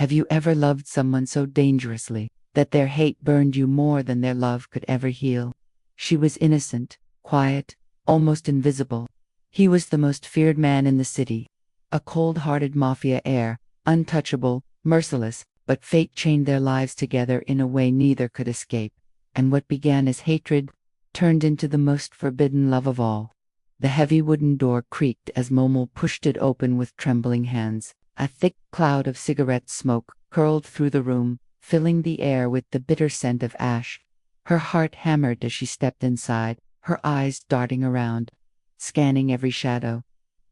Have you ever loved someone so dangerously that their hate burned you more than their love could ever heal? She was innocent, quiet, almost invisible. He was the most feared man in the city, a cold-hearted mafia heir, untouchable, merciless, but fate chained their lives together in a way neither could escape, and what began as hatred turned into the most forbidden love of all. The heavy wooden door creaked as Momel pushed it open with trembling hands. A thick cloud of cigarette smoke curled through the room, filling the air with the bitter scent of ash. Her heart hammered as she stepped inside, her eyes darting around, scanning every shadow.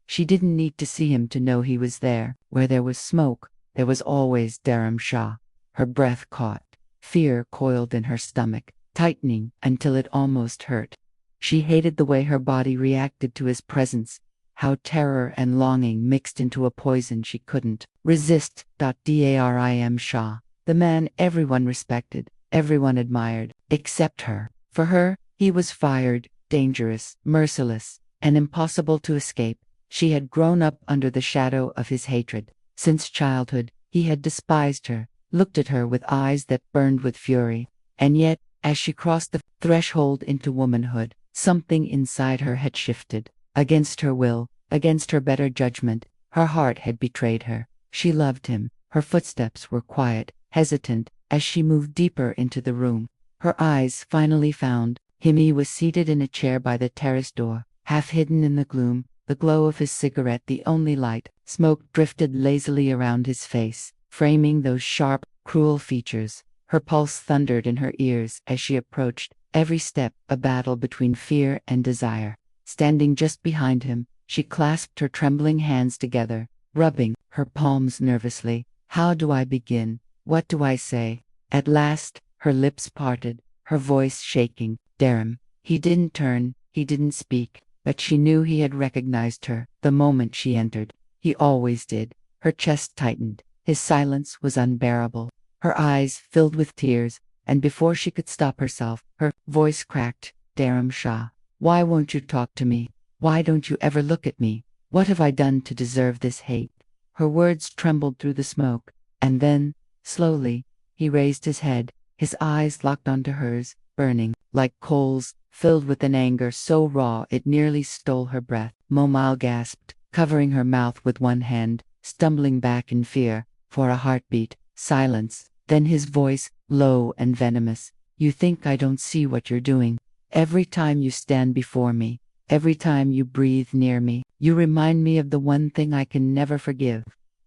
She didn't need to see him to know he was there. Where there was smoke, there was always Dharam Shah. Her breath caught. Fear coiled in her stomach, tightening until it almost hurt. She hated the way her body reacted to his presence, how terror and longing mixed into a poison she couldn't resist. Dharam Shah, the man everyone respected, everyone admired, except her. For her, he was fired, dangerous, merciless, and impossible to escape. She had grown up under the shadow of his hatred. Since childhood, he had despised her, looked at her with eyes that burned with fury. And yet, as she crossed the threshold into womanhood, something inside her had shifted. Against her will, against her better judgment, her heart had betrayed her. She loved him. Her footsteps were quiet, hesitant, as she moved deeper into the room. Her eyes finally found him. He was seated in a chair by the terrace door, half hidden in the gloom, the glow of his cigarette the only light. Smoke drifted lazily around his face, framing those sharp, cruel features. Her pulse thundered in her ears as she approached, every step a battle between fear and desire. Standing just behind him, she clasped her trembling hands together, rubbing her palms nervously. How do I begin? What do I say? At last, her lips parted, her voice shaking. Dharam. He didn't turn, he didn't speak, but she knew he had recognized her the moment she entered. He always did. Her chest tightened. His silence was unbearable. Her eyes filled with tears, and before she could stop herself, her voice cracked. Dharam Shah. Why won't you talk to me? Why don't you ever look at me? What have I done to deserve this hate? Her words trembled through the smoke, and then, slowly, he raised his head, his eyes locked onto hers, burning, like coals, filled with an anger so raw it nearly stole her breath. Momel gasped, covering her mouth with one hand, stumbling back in fear. For a heartbeat, silence, then his voice, low and venomous. You think I don't see what you're doing? Every time you stand before me, every time you breathe near me, you remind me of the one thing I can never forgive.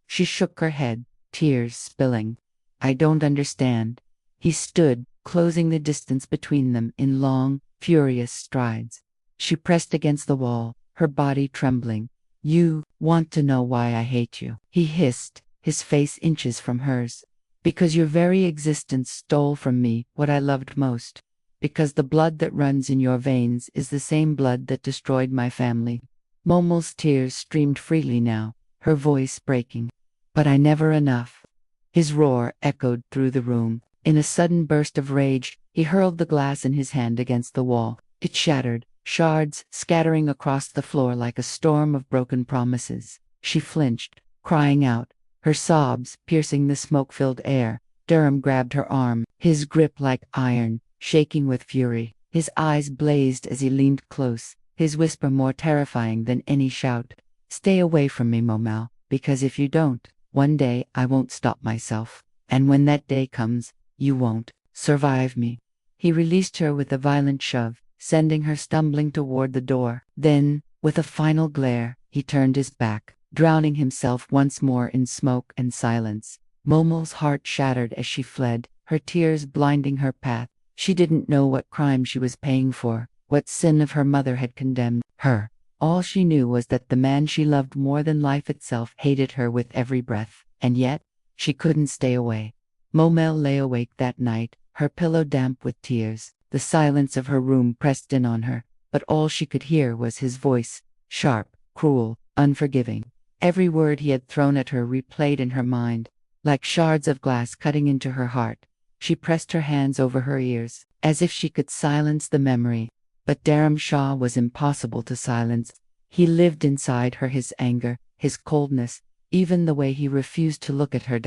She shook her head, tears spilling. I don't understand. He stood, closing the distance between them in long, furious strides. She pressed against the wall, her body trembling. You want to know why I hate you? He hissed, his face inches from hers. Because your very existence stole from me what I loved most. Because the blood that runs in your veins is the same blood that destroyed my family. Momel's tears streamed freely now, her voice breaking. But I never enough. His roar echoed through the room. In a sudden burst of rage, he hurled the glass in his hand against the wall. It shattered, shards scattering across the floor like a storm of broken promises. She flinched, crying out, her sobs piercing the smoke-filled air. Dharam grabbed her arm, his grip like iron, shaking with fury. His eyes blazed as he leaned close, his whisper more terrifying than any shout. Stay away from me, Momel, because if you don't, one day I won't stop myself. And when that day comes, you won't survive me. He released her with a violent shove, sending her stumbling toward the door. Then, with a final glare, he turned his back, drowning himself once more in smoke and silence. Momel's heart shattered as she fled, her tears blinding her path. She didn't know what crime she was paying for, what sin of her mother had condemned her. All she knew was that the man she loved more than life itself hated her with every breath, and yet, she couldn't stay away. Momel lay awake that night, her pillow damp with tears. The silence of her room pressed in on her, but all she could hear was his voice, sharp, cruel, unforgiving. Every word he had thrown at her replayed in her mind, like shards of glass cutting into her heart. She pressed her hands over her ears, as if she could silence the memory. But Dharam Shah was impossible to silence. He lived inside her, his anger, his coldness, even the way he refused to look at her.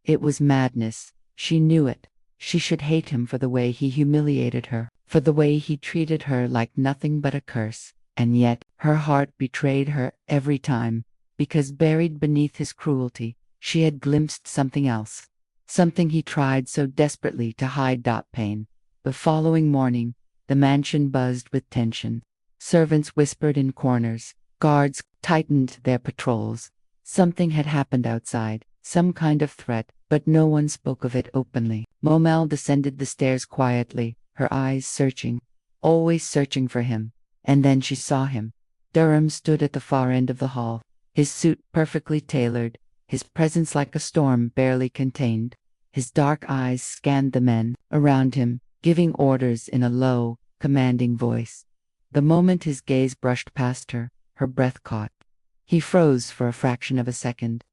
It was madness. She knew it. She should hate him for the way he humiliated her, for the way he treated her like nothing but a curse. And yet, her heart betrayed her every time, because buried beneath his cruelty, she had glimpsed something else. Something he tried so desperately to hide. Pain. The following morning, the mansion buzzed with tension. Servants whispered in corners. Guards tightened their patrols. Something had happened outside, some kind of threat, but no one spoke of it openly. Momel descended the stairs quietly, her eyes searching, always searching for him. And then she saw him. Durham stood at the far end of the hall, his suit perfectly tailored, his presence like a storm barely contained. His dark eyes scanned the men around him, giving orders in a low, commanding voice. The moment his gaze brushed past her, her breath caught. He froze for a fraction of a second,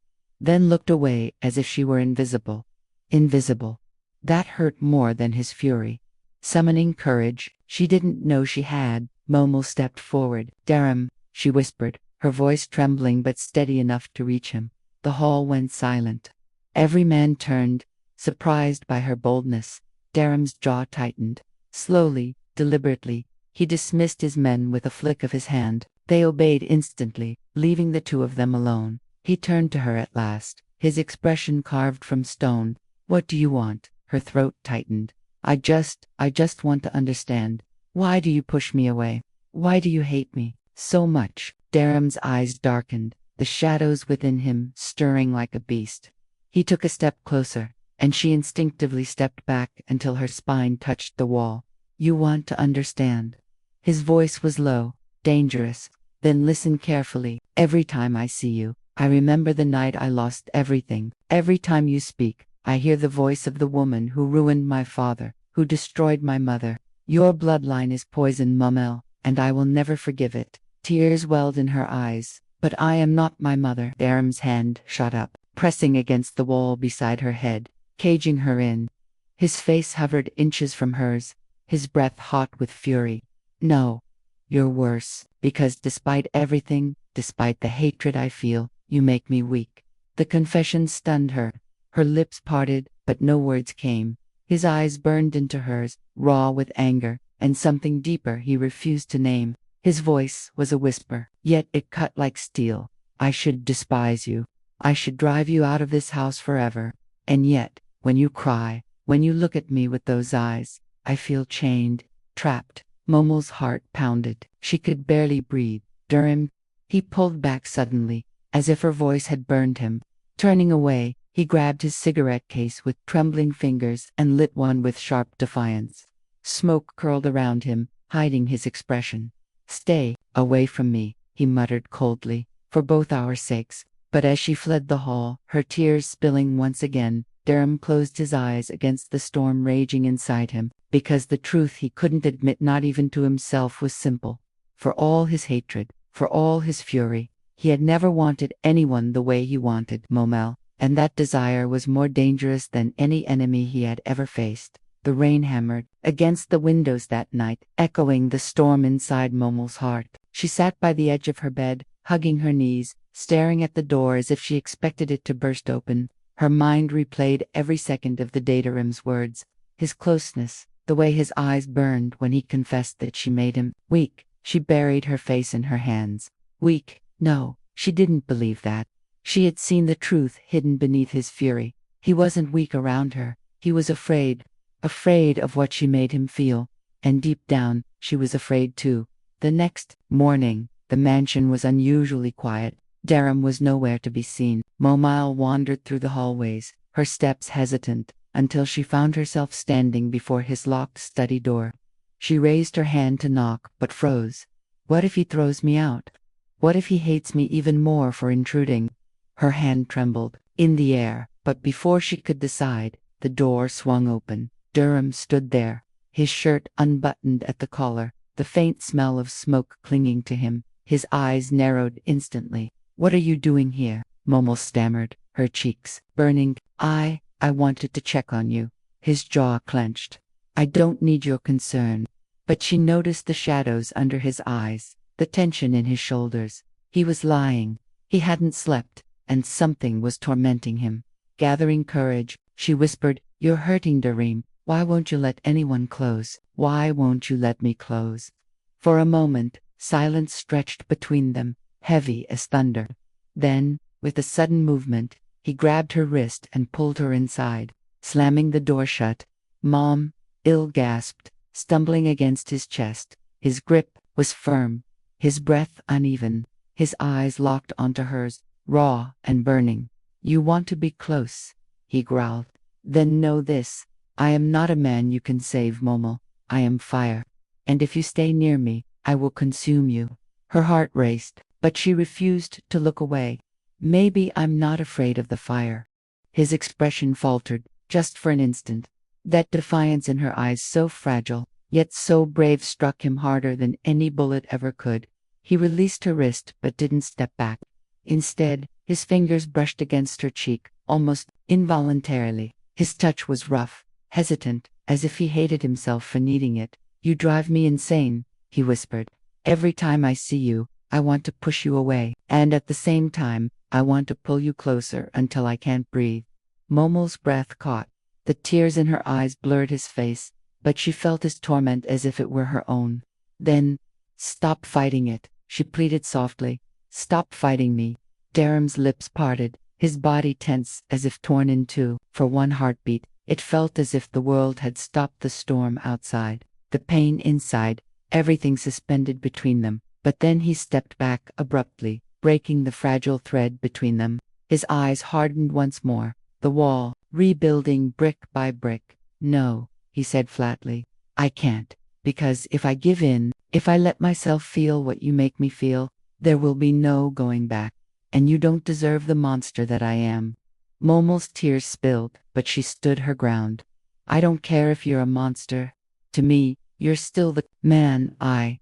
then looked away as if she were invisible. Invisible. That hurt more than his fury. Summoning courage she didn't know she had, Momel stepped forward. "Durham," she whispered, her voice trembling but steady enough to reach him. The hall went silent. Every man turned, surprised by her boldness. Durham's jaw tightened. Slowly, deliberately, he dismissed his men with a flick of his hand. They obeyed instantly, leaving the two of them alone. He turned to her at last, his expression carved from stone. "What do you want?" Her throat tightened. I just want to understand. Why do you push me away? Why do you hate me so much?" Durham's eyes darkened, the shadows within him stirring like a beast. He took a step closer, and she instinctively stepped back until her spine touched the wall. "You want to understand." His voice was low, dangerous. "Then listen carefully. Every time I see you, I remember the night I lost everything. Every time you speak, I hear the voice of the woman who ruined my father, who destroyed my mother. Your bloodline is poison, Momel, and I will never forgive it." Tears welled in her eyes. "But I am not my mother." Durham's hand shot up, pressing against the wall beside her head, caging her in. His face hovered inches from hers, his breath hot with fury. "No, you're worse, because despite everything, despite the hatred I feel, you make me weak." The confession stunned her. Her lips parted, but no words came. His eyes burned into hers, raw with anger, and something deeper he refused to name. His voice was a whisper, yet it cut like steel. "I should despise you. I should drive you out of this house forever. And yet, when you cry, when you look at me with those eyes, I feel chained, trapped." Momel's heart pounded. She could barely breathe. "Durham." He pulled back suddenly, as if her voice had burned him. Turning away, he grabbed his cigarette case with trembling fingers and lit one with sharp defiance. Smoke curled around him, hiding his expression. "Stay away from me," he muttered coldly, "for both our sakes." But as she fled the hall, her tears spilling once again, Durham closed his eyes against the storm raging inside him, because the truth he couldn't admit not even to himself was simple. For all his hatred, for all his fury, he had never wanted anyone the way he wanted Momel, and that desire was more dangerous than any enemy he had ever faced. The rain hammered against the windows that night, echoing the storm inside Momel's heart. She sat by the edge of her bed, hugging her knees, staring at the door as if she expected it to burst open. Her mind replayed every second of the Datarim's words, his closeness, the way his eyes burned when he confessed that she made him weak. She buried her face in her hands. Weak? No, she didn't believe that. She had seen the truth hidden beneath his fury. He wasn't weak around her. He was afraid. Afraid of what she made him feel. And deep down, she was afraid too. The next morning, the mansion was unusually quiet. Durham was nowhere to be seen. Momel wandered through the hallways, her steps hesitant, until she found herself standing before his locked study door. She raised her hand to knock, but froze. What if he throws me out? What if he hates me even more for intruding? Her hand trembled, in the air, but before she could decide, the door swung open. Durham stood there, his shirt unbuttoned at the collar, the faint smell of smoke clinging to him. His eyes narrowed instantly. "What are you doing here?" Momel stammered, her cheeks burning. I wanted to check on you." His jaw clenched. "I don't need your concern." But she noticed the shadows under his eyes, the tension in his shoulders. He was lying. He hadn't slept, and something was tormenting him. Gathering courage, she whispered, "You're hurting Dareem. Why won't you let anyone close? Why won't you let me close?" For a moment, silence stretched between them, heavy as thunder. Then, with a sudden movement, he grabbed her wrist and pulled her inside, slamming the door shut. "Mom," Il gasped, stumbling against his chest. His grip was firm, his breath uneven, his eyes locked onto hers, raw and burning. "You want to be close," he growled. "Then know this. I am not a man you can save, Momo. I am fire. And if you stay near me, I will consume you." Her heart raced, but she refused to look away. "Maybe I'm not afraid of the fire." His expression faltered, just for an instant. That defiance in her eyes, so fragile, yet so brave, struck him harder than any bullet ever could. He released her wrist but didn't step back. Instead, his fingers brushed against her cheek, almost involuntarily. His touch was rough, hesitant, as if he hated himself for needing it. "You drive me insane," he whispered. "Every time I see you, I want to push you away, and at the same time, I want to pull you closer until I can't breathe." Momo's breath caught. The tears in her eyes blurred his face, but she felt his torment as if it were her own. "Then, stop fighting it," she pleaded softly. "Stop fighting me." Darem's lips parted, his body tense as if torn in two. For one heartbeat, it felt as if the world had stopped the storm outside, the pain inside, everything suspended between them. But then he stepped back abruptly, breaking the fragile thread between them. His eyes hardened once more, the wall rebuilding brick by brick. "No," he said flatly. "I can't. Because if I give in, if I let myself feel what you make me feel, there will be no going back. And you don't deserve the monster that I am." Momo's tears spilled, but she stood her ground. "I don't care if you're a monster. To me, you're still the man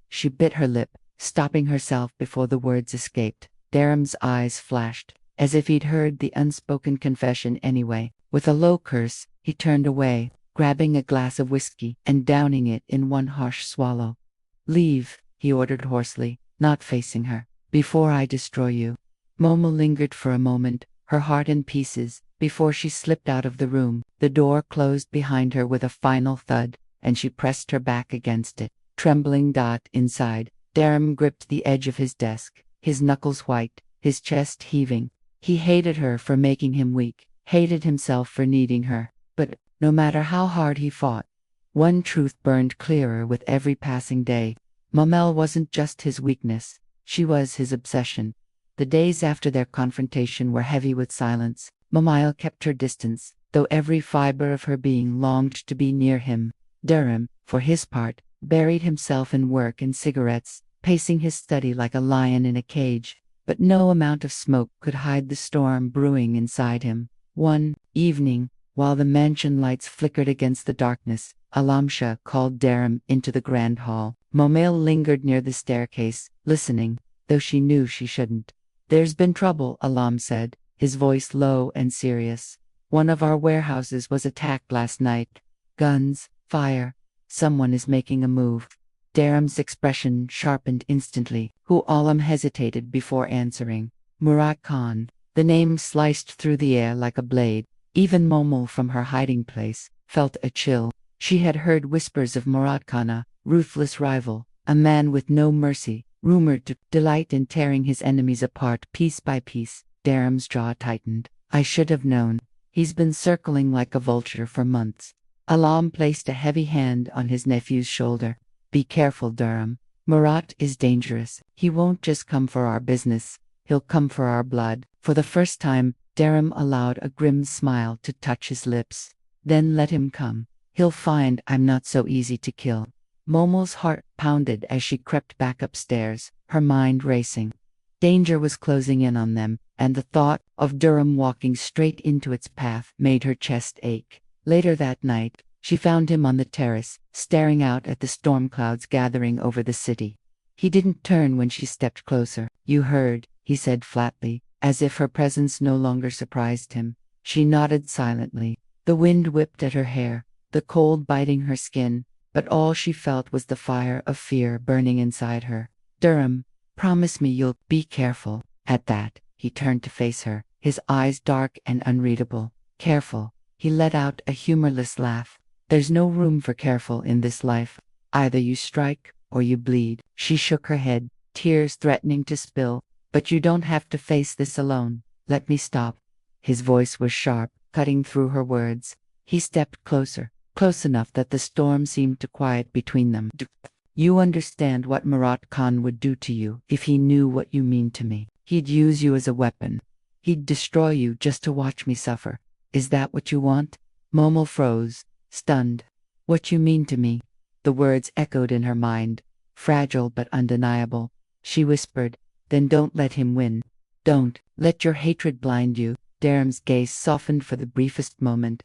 She bit her lip, stopping herself before the words escaped. Darem's eyes flashed, as if he'd heard the unspoken confession anyway. With a low curse, he turned away, grabbing a glass of whiskey and downing it in one harsh swallow. "Leave," he ordered hoarsely, not facing her, "before I destroy you." Momo lingered for a moment, her heart in pieces, before she slipped out of the room. The door closed behind her with a final thud, and she pressed her back against it, trembling. Inside, Darem gripped the edge of his desk, his knuckles white, his chest heaving. He hated her for making him weak, hated himself for needing her. But no matter how hard he fought, one truth burned clearer with every passing day. Mamel wasn't just his weakness, she was his obsession. The days after their confrontation were heavy with silence. Mamel kept her distance, though every fiber of her being longed to be near him. Darem, for his part, buried himself in work and cigarettes, pacing his study like a lion in a cage. But no amount of smoke could hide the storm brewing inside him. One evening, while the mansion lights flickered against the darkness, Alamsha called Darem into the grand hall. Momel lingered near the staircase, listening, though she knew she shouldn't. "There's been trouble," Alam said, his voice low and serious. "One of our warehouses was attacked last night. Guns, fire. Someone is making a move." Darem's expression sharpened instantly. Alam hesitated before answering. "Murat Khan." The name sliced through the air like a blade. Even Momo, from her hiding place, felt a chill. She had heard whispers of Murat Khan, a ruthless rival, a man with no mercy, rumored to delight in tearing his enemies apart piece by piece. Darem's jaw tightened. "I should have known. He's been circling like a vulture for months." Alam placed a heavy hand on his nephew's shoulder. "Be careful, Darem. Murat is dangerous. He won't just come for our business. He'll come for our blood." For the first time, Darem allowed a grim smile to touch his lips. "Then let him come. He'll find I'm not so easy to kill." Momo's heart pounded as she crept back upstairs, her mind racing. Danger was closing in on them, and the thought of Durham walking straight into its path made her chest ache. Later that night, she found him on the terrace, staring out at the storm clouds gathering over the city. He didn't turn when she stepped closer. "You heard," he said flatly, as if her presence no longer surprised him. She nodded silently. The wind whipped at her hair, the cold biting her skin, but all she felt was the fire of fear burning inside her. "Durham, promise me you'll be careful." At that, he turned to face her, his eyes dark and unreadable. Careful. He let out a humorless laugh. There's no room for careful in this life. Either you strike or you bleed. She shook her head, tears threatening to spill. But you don't have to face this alone. Let me stop. His voice was sharp, cutting through her words. He stepped closer, close enough that the storm seemed to quiet between them. You understand what Murat Khan would do to you if he knew what you mean to me. He'd use you as a weapon. He'd destroy you just to watch me suffer. Is that what you want? Momo froze, stunned. What you mean to me? The words echoed in her mind, fragile but undeniable. She whispered, then don't let him win. Don't let your hatred blind you. Dharam's gaze softened for the briefest moment,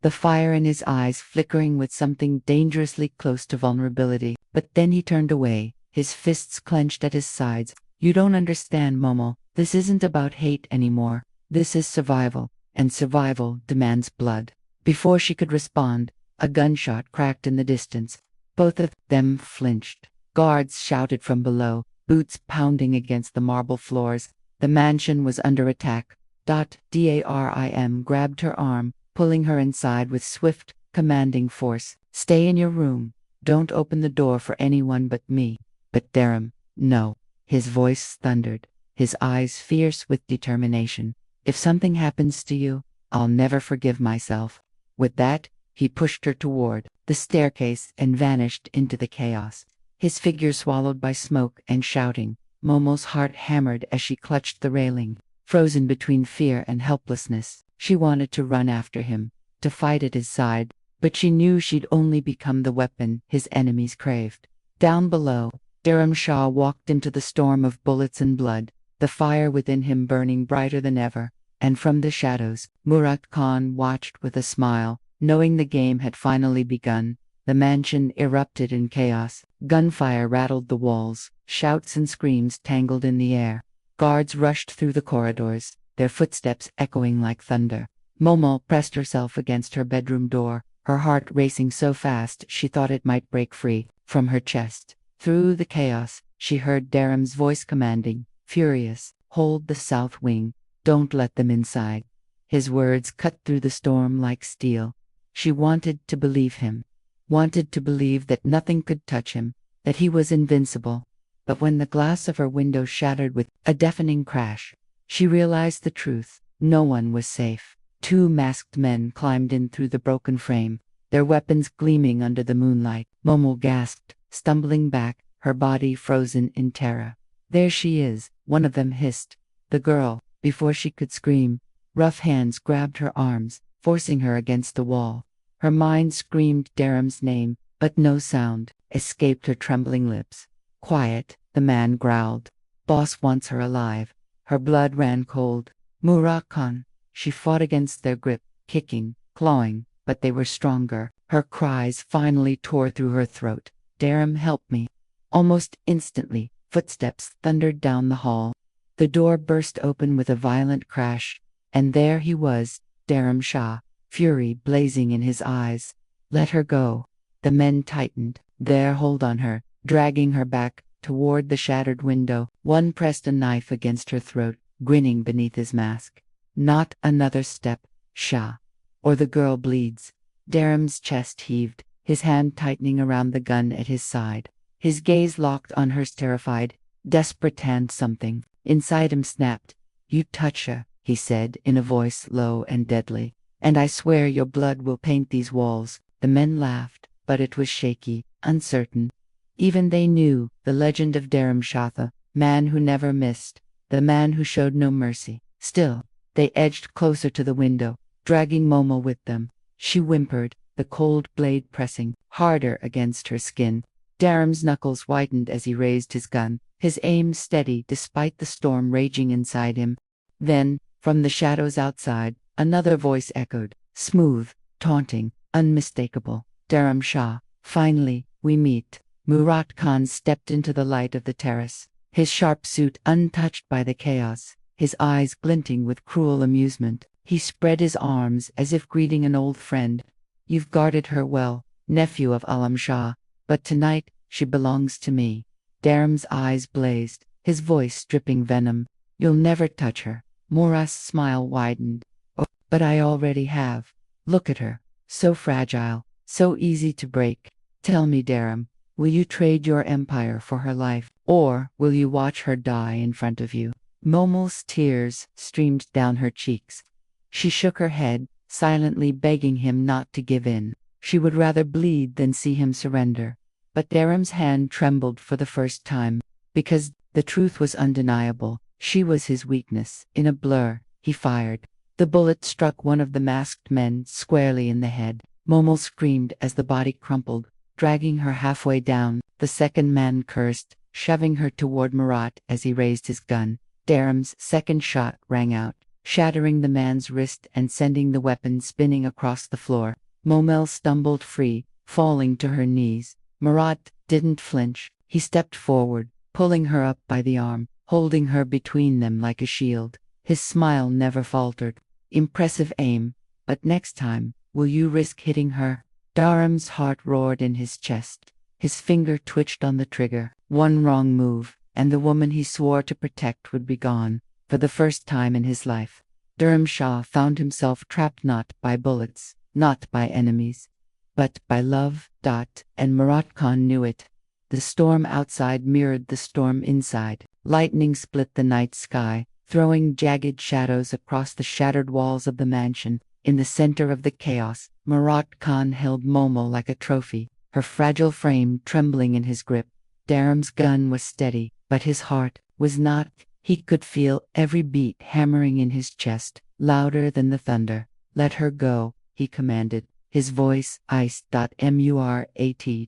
the fire in his eyes flickering with something dangerously close to vulnerability. But then he turned away, his fists clenched at his sides. You don't understand, Momo. This isn't about hate anymore. This is survival, and survival demands blood. Before she could respond, a gunshot cracked in the distance. Both of them flinched. Guards shouted from below, boots pounding against the marble floors. The mansion was under attack. Darim grabbed her arm, pulling her inside with swift, commanding force. Stay in your room. Don't open the door for anyone but me. But Dharam, no. His voice thundered, his eyes fierce with determination. If something happens to you, I'll never forgive myself. With that, he pushed her toward the staircase and vanished into the chaos, his figure swallowed by smoke and shouting. Momo's heart hammered as she clutched the railing, frozen between fear and helplessness. She wanted to run after him, to fight at his side, but she knew she'd only become the weapon his enemies craved. Down below, Dharam Shah walked into the storm of bullets and blood, the fire within him burning brighter than ever. And from the shadows, Murat Khan watched with a smile, knowing the game had finally begun. The mansion erupted in chaos. Gunfire rattled the walls, shouts and screams tangled in the air. Guards rushed through the corridors, their footsteps echoing like thunder. Momo pressed herself against her bedroom door, her heart racing so fast she thought it might break free from her chest. Through the chaos, she heard Dharam's voice commanding, furious, hold the south wing. Don't let them inside. His words cut through the storm like steel. She wanted to believe him, wanted to believe that nothing could touch him, that he was invincible. But when the glass of her window shattered with a deafening crash, she realized the truth. No one was safe. Two masked men climbed in through the broken frame, their weapons gleaming under the moonlight. Momo gasped, stumbling back, her body frozen in terror. There she is, one of them hissed. The girl. Before she could scream, rough hands grabbed her arms, forcing her against the wall. Her mind screamed Dharam's name, but no sound escaped her trembling lips. Quiet, the man growled. Boss wants her alive. Her blood ran cold. Murat Khan. She fought against their grip, kicking, clawing, but they were stronger. Her cries finally tore through her throat. Dharam, help me. Almost instantly, footsteps thundered down the hall. The door burst open with a violent crash, and there he was, Dharam Shah, fury blazing in his eyes. Let her go. The men tightened their hold on her, dragging her back toward the shattered window. One pressed a knife against her throat, grinning beneath his mask. Not another step, Shah, or the girl bleeds. Dharam's chest heaved, his hand tightening around the gun at his side. His gaze locked on hers, terrified, desperate hand. Something inside him snapped. You touch her, he said in a voice low and deadly, and I swear your blood will paint these walls. The men laughed, but it was shaky, uncertain. Even they knew the legend of Dharam Shah, the man who never missed, the man who showed no mercy. Still, they edged closer to the window, dragging Momo with them. She whimpered, the cold blade pressing harder against her skin. Dharam's knuckles whitened as he raised his gun, his aim steady despite the storm raging inside him. Then, from the shadows outside, another voice echoed, smooth, taunting, unmistakable. Dharam Shah, finally, we meet. Murat Khan stepped into the light of the terrace, his sharp suit untouched by the chaos, his eyes glinting with cruel amusement. He spread his arms as if greeting an old friend. You've guarded her well, nephew of Alam Shah, but tonight she belongs to me. Dharam's eyes blazed, his voice dripping venom. You'll never touch her. Murat's smile widened. Oh, But I already have. Look at her. So fragile, so easy to break. Tell me, Darum, will you trade your empire for her life, or will you watch her die in front of you? Momel's tears streamed down her cheeks. She shook her head, silently begging him not to give in. She would rather bleed than see him surrender. But Darum's hand trembled for the first time, because the truth was undeniable. She was his weakness. In a blur, he fired. The bullet struck one of the masked men squarely in the head. Momel screamed as the body crumpled, dragging her halfway down. The second man cursed, shoving her toward Murat as he raised his gun. Darum's second shot rang out, shattering the man's wrist and sending the weapon spinning across the floor. Momel stumbled free, falling to her knees. Murat didn't flinch. He stepped forward, pulling her up by the arm, holding her between them like a shield. His smile never faltered. Impressive aim, but next time, will you risk hitting her? Darum's heart roared in his chest. His finger twitched on the trigger. One wrong move, and the woman he swore to protect would be gone. For the first time in his life, Durham Shah found himself trapped not by bullets, not by enemies, but by love. And Murat Khan knew it. The storm outside mirrored the storm inside. Lightning split the night sky, throwing jagged shadows across the shattered walls of the mansion. In the center of the chaos, Murat Khan held Momel like a trophy, her fragile frame trembling in his grip. Darum's gun was steady, but his heart was not. He could feel every beat hammering in his chest, louder than the thunder. "Let her go," he commanded. His voice iced. Murat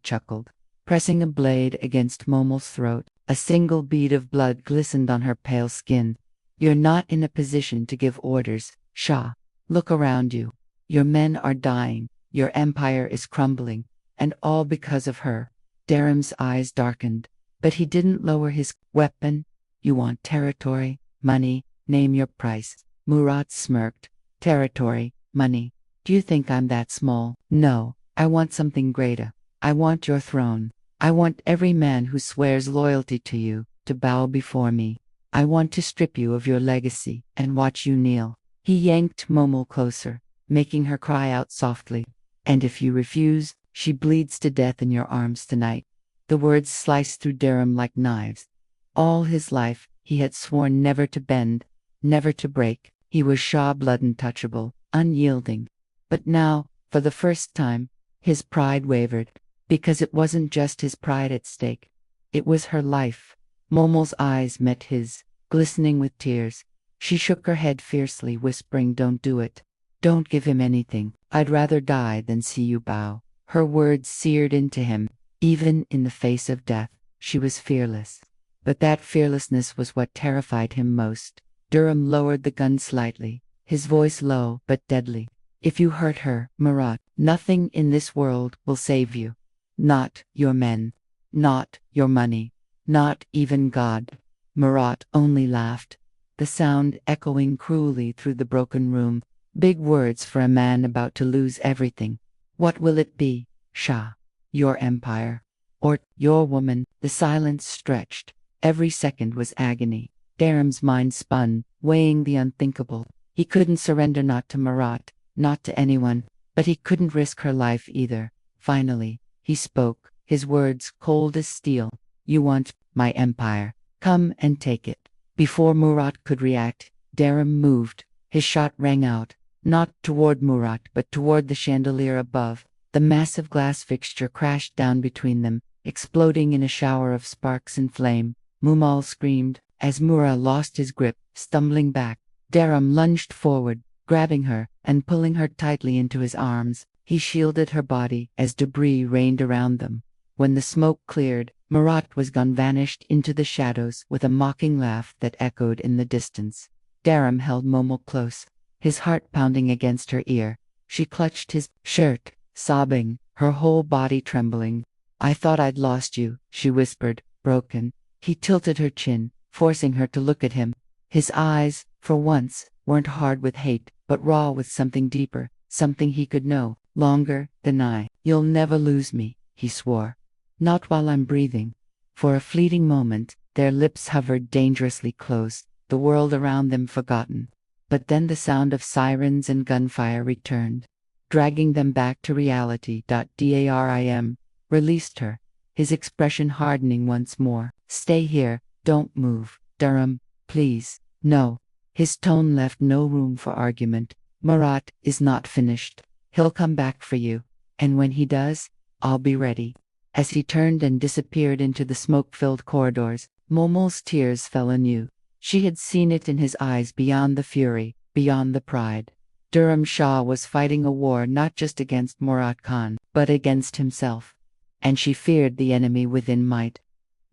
chuckled, pressing a blade against Momel's throat. A single bead of blood glistened on her pale skin. "You're not in a position to give orders, Shah. Look around you. Your men are dying, your empire is crumbling, and all because of her." Darum's eyes darkened, but he didn't lower his weapon. "You want territory, money, name your price." Murat smirked. "Territory, money. Do you think I'm that small? No, I want something greater. I want your throne. I want every man who swears loyalty to you to bow before me. I want to strip you of your legacy and watch you kneel." He yanked Momel closer, making her cry out softly. "And if you refuse, she bleeds to death in your arms tonight." The words sliced through Darum like knives. All his life, he had sworn never to bend, never to break. He was Shah, blood untouchable, unyielding. But now, for the first time, his pride wavered, because it wasn't just his pride at stake. It was her life. Momel's eyes met his, glistening with tears. She shook her head fiercely, whispering, "Don't do it. Don't give him anything. I'd rather die than see you bow." Her words seared into him. Even in the face of death, she was fearless. But that fearlessness was what terrified him most. Durham lowered the gun slightly, his voice low but deadly. "If you hurt her, Murat, nothing in this world will save you. Not your men, not your money, not even God." Murat only laughed, the sound echoing cruelly through the broken room. Big words for a man about to lose everything. "What will it be, Shah? Your empire? Or your woman?" The silence stretched. Every second was agony. Darum's mind spun, weighing the unthinkable. He couldn't surrender, not to Murat, not to anyone, but he couldn't risk her life either. Finally, he spoke, his words cold as steel. "You want my empire. Come and take it." Before Murat could react, Darum moved. His shot rang out, not toward Murat but toward the chandelier above. The massive glass fixture crashed down between them, exploding in a shower of sparks and flame. Mumal screamed as Murat lost his grip, stumbling back. Darum lunged forward, grabbing her and pulling her tightly into his arms. He shielded her body as debris rained around them. When the smoke cleared, Murat was gone, vanished into the shadows with a mocking laugh that echoed in the distance. Darum held Momel close, his heart pounding against her ear. She clutched his shirt, sobbing, her whole body trembling. "I thought I'd lost you," she whispered, broken. He tilted her chin, forcing her to look at him. His eyes, for once, weren't hard with hate, but raw with something deeper, something he could know longer than I. "You'll never lose me," he swore. "Not while I'm breathing." For a fleeting moment, their lips hovered dangerously close, the world around them forgotten. But then the sound of sirens and gunfire returned, dragging them back to reality. Darim released her, his expression hardening once more. Stay here, don't move, Durham, please. No. His tone left no room for argument. Murat is not finished. He'll come back for you, and when he does, I'll be ready. As he turned and disappeared into the smoke-filled corridors, Momol's tears fell anew. She had seen it in his eyes, beyond the fury, beyond the pride. Durham Shah was fighting a war not just against Murat Khan, but against himself. And she feared the enemy within might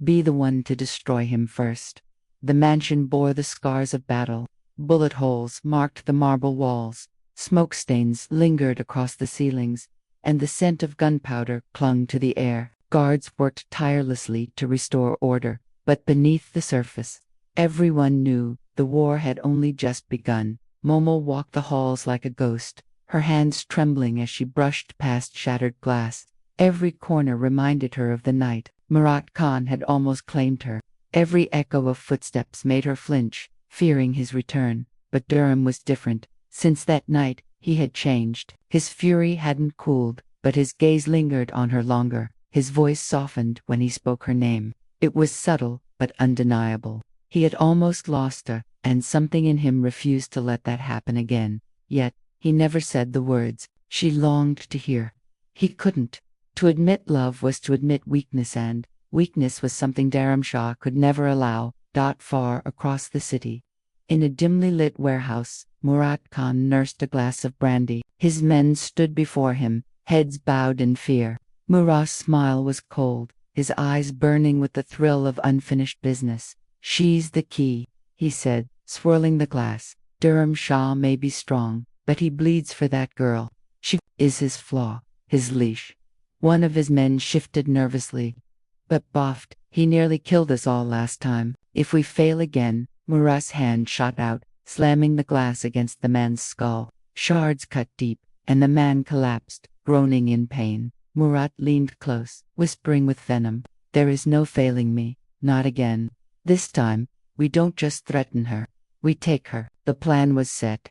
be the one to destroy him first. The mansion bore the scars of battle. Bullet holes marked the marble walls, smoke stains lingered across the ceilings, and the scent of gunpowder clung to the air. Guards worked tirelessly to restore order, but beneath the surface, everyone knew the war had only just begun. Momo walked the halls like a ghost, her hands trembling as she brushed past shattered glass. Every corner reminded her of the night Murat Khan had almost claimed her. Every echo of footsteps made her flinch, fearing his return. But Durham was different. Since that night, he had changed. His fury hadn't cooled, but his gaze lingered on her longer. His voice softened when he spoke her name. It was subtle, but undeniable. He had almost lost her, and something in him refused to let that happen again. Yet, he never said the words she longed to hear. He couldn't. To admit love was to admit weakness, and weakness was something Dharamshah could never allow. Far across the city, in a dimly lit warehouse, Murat Khan nursed a glass of brandy. His men stood before him, heads bowed in fear. Murat's smile was cold, his eyes burning with the thrill of unfinished business. She's the key, he said, swirling the glass. Dharamshah may be strong, but he bleeds for that girl. She is his flaw, his leash. One of his men shifted nervously. But Boft, he nearly killed us all last time. If we fail again, Murat's hand shot out, slamming the glass against the man's skull. Shards cut deep, and the man collapsed, groaning in pain. Murat leaned close, whispering with venom, "There is no failing me, not again. This time, we don't just threaten her, we take her." The plan was set.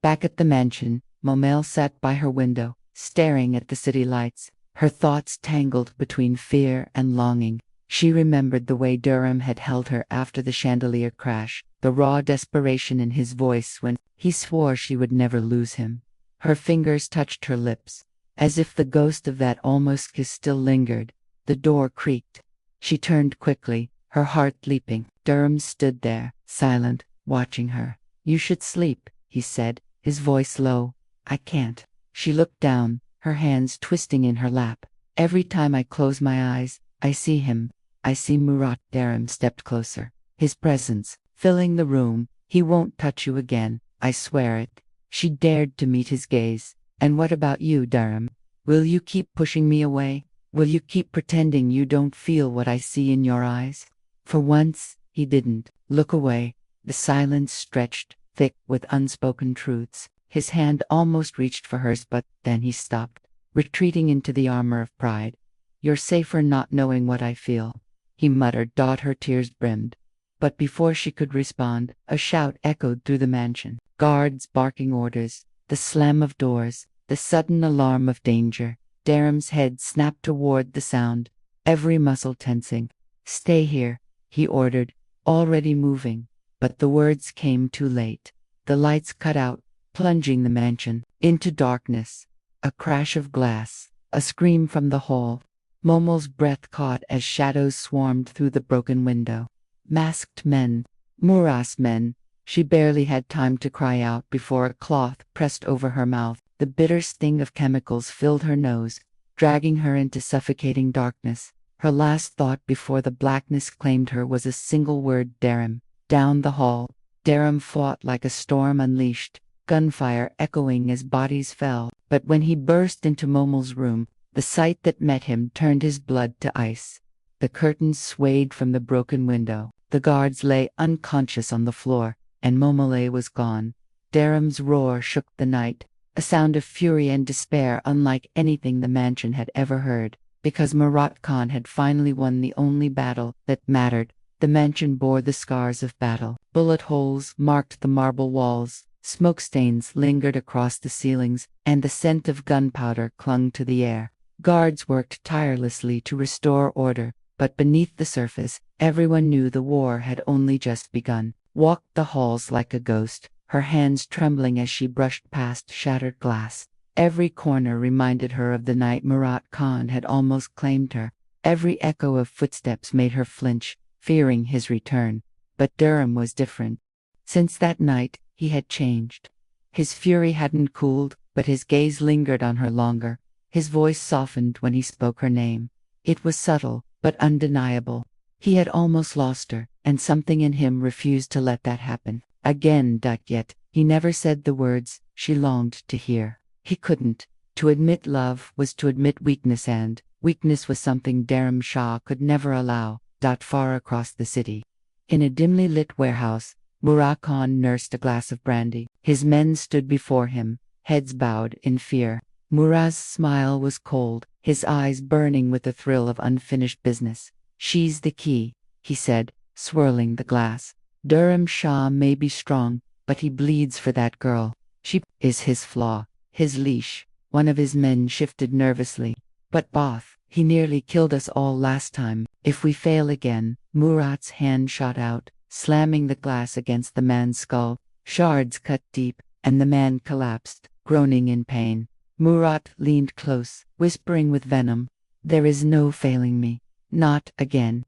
Back at the mansion, Momel sat by her window, staring at the city lights, her thoughts tangled between fear and longing. She remembered the way Durham had held her after the chandelier crash, the raw desperation in his voice when he swore she would never lose him. Her fingers touched her lips, as if the ghost of that almost kiss still lingered. The door creaked. She turned quickly, her heart leaping. Durham stood there, silent, watching her. "You should sleep," he said, his voice low. "I can't." She looked down, her hands twisting in her lap. "Every time I close my eyes, I see him. I see Murat." Durham stepped closer, his presence filling the room. "He won't touch you again, I swear it." She dared to meet his gaze. "And what about you, Durham? Will you keep pushing me away? Will you keep pretending you don't feel what I see in your eyes?" For once, he didn't look away. The silence stretched, thick with unspoken truths. His hand almost reached for hers, but then he stopped, retreating into the armor of pride. "You're safer not knowing what I feel," he muttered. Her tears brimmed. But before she could respond, a shout echoed through the mansion. Guards barking orders, the slam of doors, the sudden alarm of danger. Dharam's head snapped toward the sound, every muscle tensing. "Stay here," he ordered, already moving. But the words came too late. The lights cut out, plunging the mansion into darkness. A crash of glass, a scream from the hall. Momol's breath caught as shadows swarmed through the broken window. Masked men, Murat's men. She barely had time to cry out before a cloth pressed over her mouth. The bitter sting of chemicals filled her nose, dragging her into suffocating darkness. Her last thought before the blackness claimed her was a single word: Dharam. Down the hall, Dharam fought like a storm unleashed, gunfire echoing as bodies fell. But when he burst into Momol's room, the sight that met him turned his blood to ice. The curtains swayed from the broken window. The guards lay unconscious on the floor, and Momole was gone. Dharam's roar shook the night, a sound of fury and despair unlike anything the mansion had ever heard, because Murat Khan had finally won the only battle that mattered. The mansion bore the scars of battle. Bullet holes marked the marble walls, smoke stains lingered across the ceilings, and the scent of gunpowder clung to the air. Guards worked tirelessly to restore order, but beneath the surface, everyone knew the war had only just begun. Walked the halls like a ghost, her hands trembling as she brushed past shattered glass. Every corner reminded her of the night Murat Khan had almost claimed her. Every echo of footsteps made her flinch, fearing his return. But Durham was different. Since that night, he had changed. His fury hadn't cooled, but his gaze lingered on her longer. His voice softened when he spoke her name. It was subtle, but undeniable. He had almost lost her, and something in him refused to let that happen again. Yet, he never said the words she longed to hear. He couldn't. To admit love was to admit weakness, and weakness was something Dharam Shah could never allow. Far across the city, in a dimly lit warehouse, Murat Khan nursed a glass of brandy. His men stood before him, heads bowed in fear. Murat's smile was cold, his eyes burning with the thrill of unfinished business. "She's the key," he said, swirling the glass. "Dharam Shah may be strong, but he bleeds for that girl. She is his flaw, his leash." One of his men shifted nervously. "But Both, he nearly killed us all last time. If we fail again..." Murat's hand shot out, slamming the glass against the man's skull. Shards cut deep, and the man collapsed, groaning in pain. Murat leaned close, whispering with venom, "There is no failing me. Not again.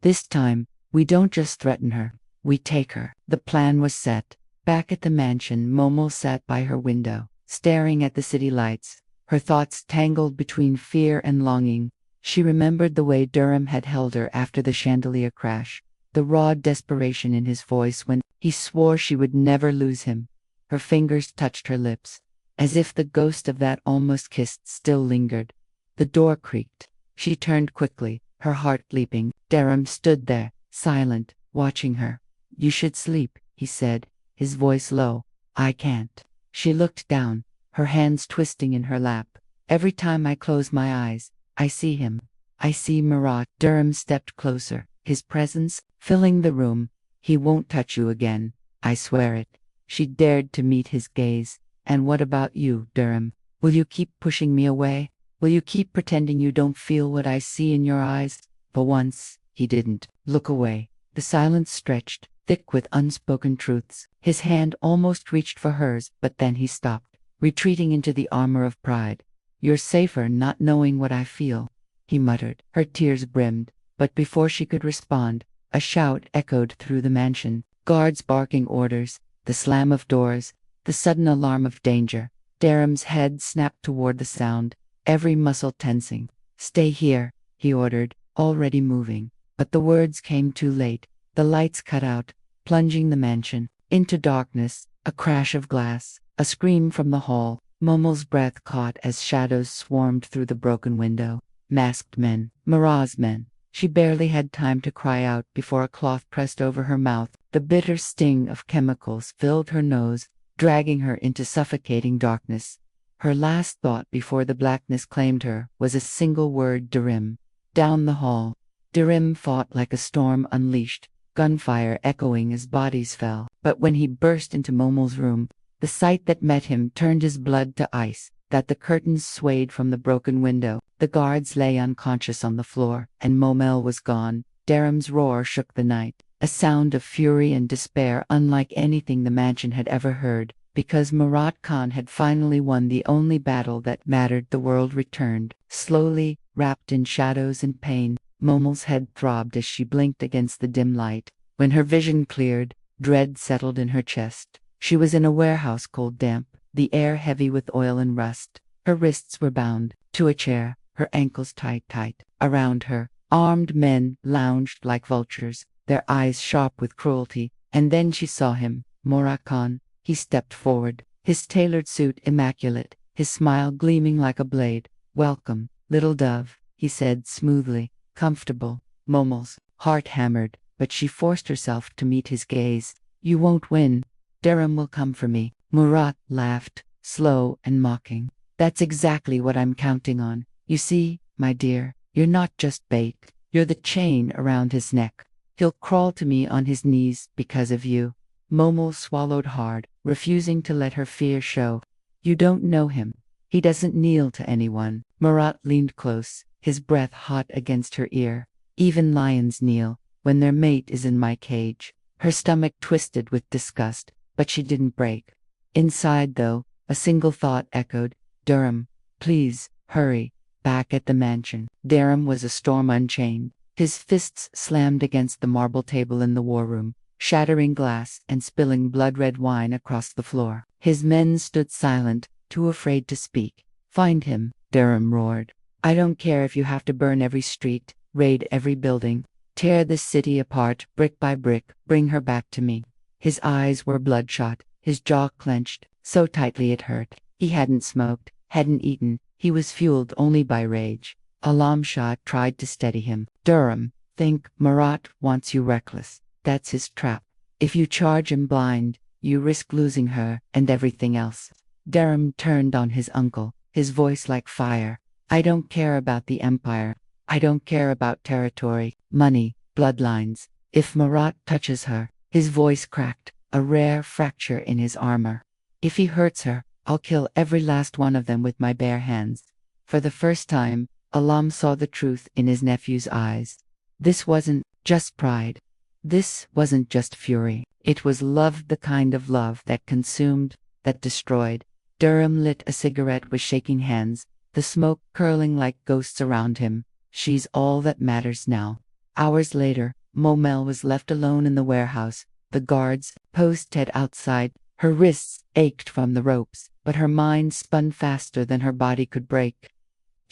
This time, we don't just threaten her, we take her." The plan was set. Back at the mansion, Momol sat by her window, staring at the city lights, her thoughts tangled between fear and longing. She remembered the way Durham had held her after the chandelier crash, the raw desperation in his voice when he swore she would never lose him. Her fingers touched her lips, as if the ghost of that almost kiss still lingered. The door creaked. She turned quickly, her heart leaping. Dharam stood there, silent, watching her. "You should sleep," he said, his voice low. "I can't." She looked down, her hands twisting in her lap. "Every time I close my eyes, I see him. I see Murat." Durham stepped closer, his presence filling the room. "He won't touch you again, I swear it." She dared to meet his gaze. "And what about you, Durham? Will you keep pushing me away? Will you keep pretending you don't feel what I see in your eyes?" For once, he didn't look away. The silence stretched, thick with unspoken truths. His hand almost reached for hers, but then he stopped, retreating into the armor of pride. "You're safer not knowing what I feel," he muttered. Her tears brimmed, but before she could respond, a shout echoed through the mansion. Guards barking orders, the slam of doors, the sudden alarm of danger. Dharam's head snapped toward the sound, every muscle tensing. "Stay here," he ordered, already moving. But the words came too late. The lights cut out, plunging the mansion into darkness. A crash of glass, a scream from the hall. Momol's breath caught as shadows swarmed through the broken window. Masked men, Murat's men. She barely had time to cry out before a cloth pressed over her mouth. The bitter sting of chemicals filled her nose, dragging her into suffocating darkness. Her last thought before the blackness claimed her was a single word: Dharam. Down the hall, Dharam fought like a storm unleashed, gunfire echoing as bodies fell. But when he burst into Momol's room, the sight that met him turned his blood to ice. That the curtains swayed from the broken window, the guards lay unconscious on the floor, and Momel was gone. Dharam's roar shook the night, a sound of fury and despair unlike anything the mansion had ever heard. Because Murat Khan had finally won the only battle that mattered, the world returned. Slowly, wrapped in shadows and pain, Momol's head throbbed as she blinked against the dim light. When her vision cleared, dread settled in her chest. She was in a warehouse, cold, damp, the air heavy with oil and rust. Her wrists were bound to a chair, her ankles tight. Around her, armed men lounged like vultures, their eyes sharp with cruelty. And then she saw him, Murat Khan. He stepped forward, his tailored suit immaculate, his smile gleaming like a blade. "Welcome, little dove," he said smoothly. "Comfortable." Momol's heart hammered, but she forced herself to meet his gaze. "You won't win. Dharam will come for me." Murat laughed, slow and mocking. "That's exactly what I'm counting on. You see, my dear, you're not just bait. You're the chain around his neck." He'll crawl to me on his knees because of you. Momel swallowed hard, refusing to let her fear show. You don't know him. He doesn't kneel to anyone. Murat leaned close, his breath hot against her ear. Even lions kneel when their mate is in my cage. Her stomach twisted with disgust, but she didn't break. Inside, though, a single thought echoed. Durham, please, hurry. Back at the mansion, Durham was a storm unchained. His fists slammed against the marble table in the war room, shattering glass and spilling blood-red wine across the floor. His men stood silent, too afraid to speak. Find him, Durham roared. I don't care if you have to burn every street, raid every building, tear this city apart brick by brick, bring her back to me. His eyes were bloodshot, his jaw clenched, so tightly it hurt. He hadn't smoked, hadn't eaten, he was fueled only by rage. Alam Shah tried to steady him. Durham, think, Murat wants you reckless. That's his trap. If you charge him blind, you risk losing her and everything else. Durham turned on his uncle, his voice like fire. I don't care about the empire. I don't care about territory, money, bloodlines. If Murat touches her, his voice cracked, a rare fracture in his armor. If he hurts her, I'll kill every last one of them with my bare hands. For the first time, Alam saw the truth in his nephew's eyes. This wasn't just pride. This wasn't just fury. It was love, the kind of love that consumed, that destroyed. Durham lit a cigarette with shaking hands, the smoke curling like ghosts around him. She's all that matters now. Hours later, Momel was left alone in the warehouse. The guards posted outside. Her wrists ached from the ropes, but her mind spun faster than her body could break.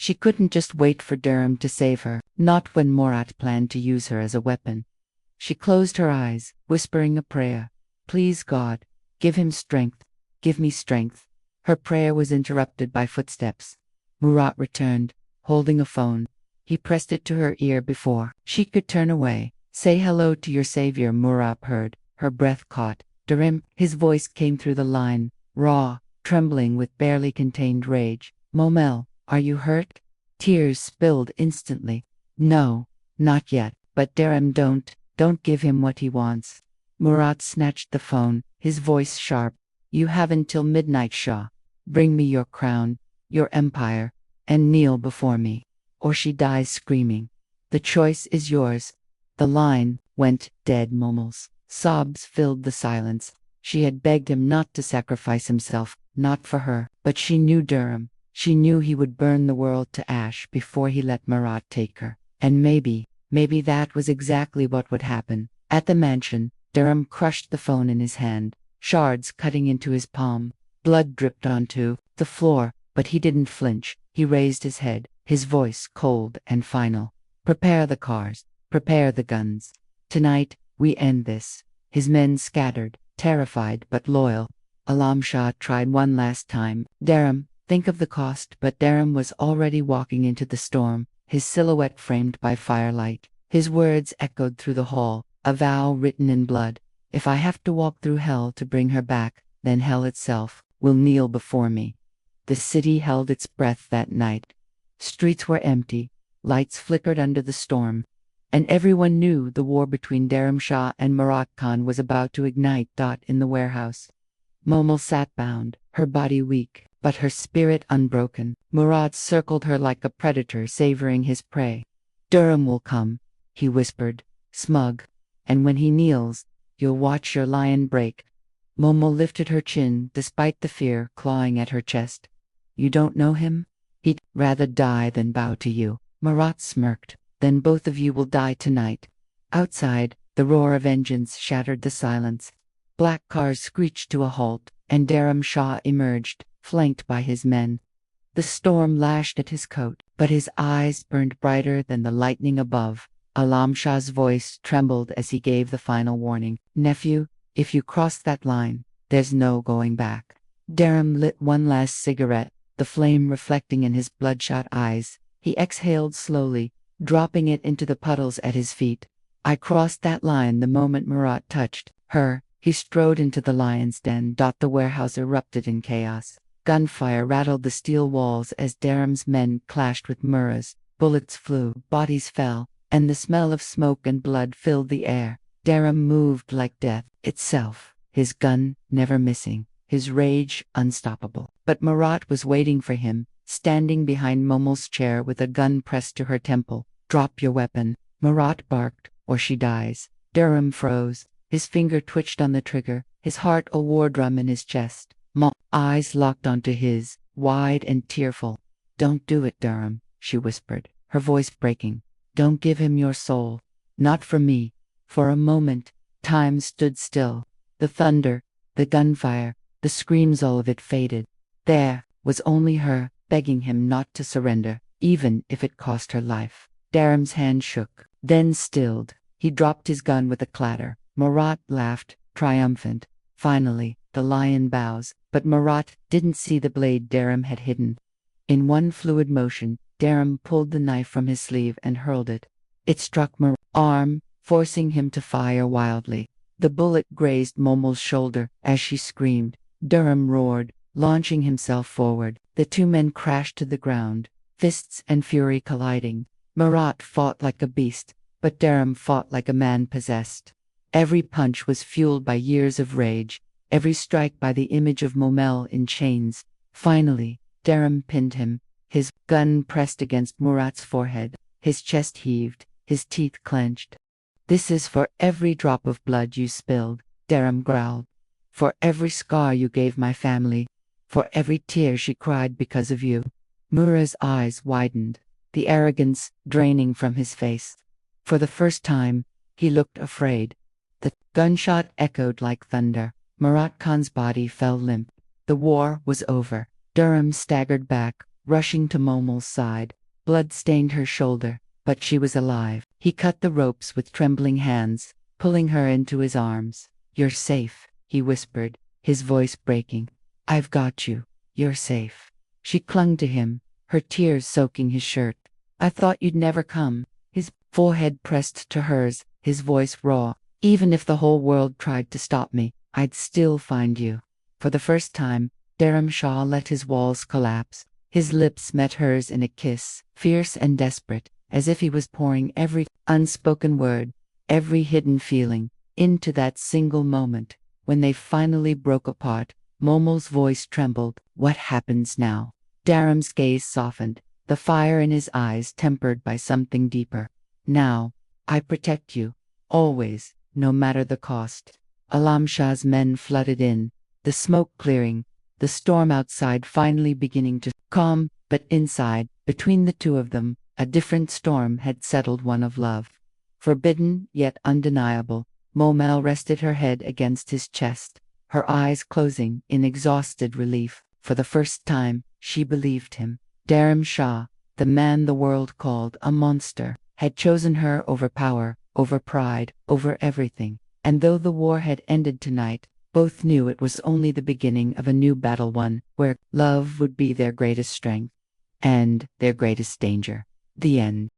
She couldn't just wait for Durham to save her, not when Murat planned to use her as a weapon. She closed her eyes, whispering a prayer. Please God, give him strength, give me strength. Her prayer was interrupted by footsteps. Murat returned, holding a phone. He pressed it to her ear before she could turn away. Say hello to your savior, Murat heard, her breath caught. Durham, his voice came through the line, raw, trembling with barely contained rage. Momel, are you hurt? Tears spilled instantly. No, not yet. But Durham, don't give him what he wants. Murat snatched the phone, his voice sharp. You have until midnight, Shah. Bring me your crown, your empire, and kneel before me. Or she dies screaming. The choice is yours. The line went dead. Momel's sobs filled the silence. She had begged him not to sacrifice himself, not for her, but she knew Durham. She knew he would burn the world to ash before he let Murat take her. And maybe that was exactly what would happen. At the mansion, Durham crushed the phone in his hand, shards cutting into his palm. Blood dripped onto the floor, but he didn't flinch. He raised his head, his voice cold and final. Prepare the cars, prepare the guns. Tonight, we end this. His men scattered, terrified but loyal. Alam Shah tried one last time. Durham, think of the cost, but Durham was already walking into the storm, his silhouette framed by firelight. His words echoed through the hall, a vow written in blood. If I have to walk through hell to bring her back, then hell itself will kneel before me. The city held its breath that night. Streets were empty, lights flickered under the storm, and everyone knew the war between Durham Shah and Murat Khan was about to ignite. In the warehouse, Momel sat bound, her body weak, but her spirit unbroken. Murat circled her like a predator savoring his prey. Durham will come, he whispered, smug, and when he kneels, you'll watch your lion break. Momel lifted her chin despite the fear clawing at her chest. You don't know him? He'd rather die than bow to you. Murat smirked. Then both of you will die tonight. Outside, the roar of engines shattered the silence. Black cars screeched to a halt, and Durham Shah emerged, flanked by his men. The storm lashed at his coat, but his eyes burned brighter than the lightning above. Alam Shah's voice trembled as he gave the final warning. Nephew, if you cross that line, there's no going back. Durham lit one last cigarette, the flame reflecting in his bloodshot eyes. He exhaled slowly, dropping it into the puddles at his feet. I crossed that line the moment Murat touched her. He strode into the lion's den. The warehouse erupted in chaos. Gunfire rattled the steel walls as Durham's men clashed with Murrah's. Bullets flew, bodies fell, and the smell of smoke and blood filled the air. Daram moved like death itself, his gun never missing, his rage unstoppable. But Marat was waiting for him, standing behind Momol's chair with a gun pressed to her temple. "Drop your weapon," Marat barked, "or she dies." Daram froze. His finger twitched on the trigger, his heart a war drum in his chest. Mom's eyes locked onto his, wide and tearful. "Don't do it, Daram," she whispered, her voice breaking. "Don't give him your soul. Not for me." For a moment, time stood still. The thunder, the gunfire, the screams, all of it faded. There was only her, begging him not to surrender, even if it cost her life. Daram's hand shook, then stilled. He dropped his gun with a clatter. Marat laughed, triumphant. Finally, the lion bows, but Marat didn't see the blade Daram had hidden. In one fluid motion, Daram pulled the knife from his sleeve and hurled it. It struck Marat's arm, forcing him to fire wildly. The bullet grazed Momol's shoulder as she screamed. Daram roared, launching himself forward. The two men crashed to the ground, fists and fury colliding. Marat fought like a beast, but Daram fought like a man possessed. Every punch was fueled by years of rage, every strike by the image of Momel in chains. Finally, Daram pinned him, his gun pressed against Murat's forehead. His chest heaved, his teeth clenched. "This is for every drop of blood you spilled," Daram growled. "For every scar you gave my family. For every tear she cried because of you." Murat's eyes widened, the arrogance draining from his face. For the first time, he looked afraid. The gunshot echoed like thunder. Murat Khan's body fell limp. The war was over. Daram staggered back, rushing to Momol's side. Blood stained her shoulder, but she was alive. He cut the ropes with trembling hands, pulling her into his arms. "You're safe," he whispered, his voice breaking. "I've got you. You're safe." She clung to him, her tears soaking his shirt. "I thought you'd never come." His forehead pressed to hers, his voice raw. "Even if the whole world tried to stop me, I'd still find you." For the first time, Daram Shah let his walls collapse. His lips met hers in a kiss, fierce and desperate, as if he was pouring every unspoken word, every hidden feeling, into that single moment. When they finally broke apart, Momol's voice trembled. "What happens now?" Daram's gaze softened, the fire in his eyes tempered by something deeper. "Now, I protect you, always, no matter the cost." Alam Shah's men flooded in, the smoke clearing, the storm outside finally beginning to calm, but inside, between the two of them, a different storm had settled, one of love. Forbidden, yet undeniable, Momel rested her head against his chest, her eyes closing in exhausted relief. For the first time, she believed him. Daram Shah, the man the world called a monster, had chosen her over power, over pride, over everything. And though the war had ended tonight, both knew it was only the beginning of a new battle, one where love would be their greatest strength and their greatest danger. The end.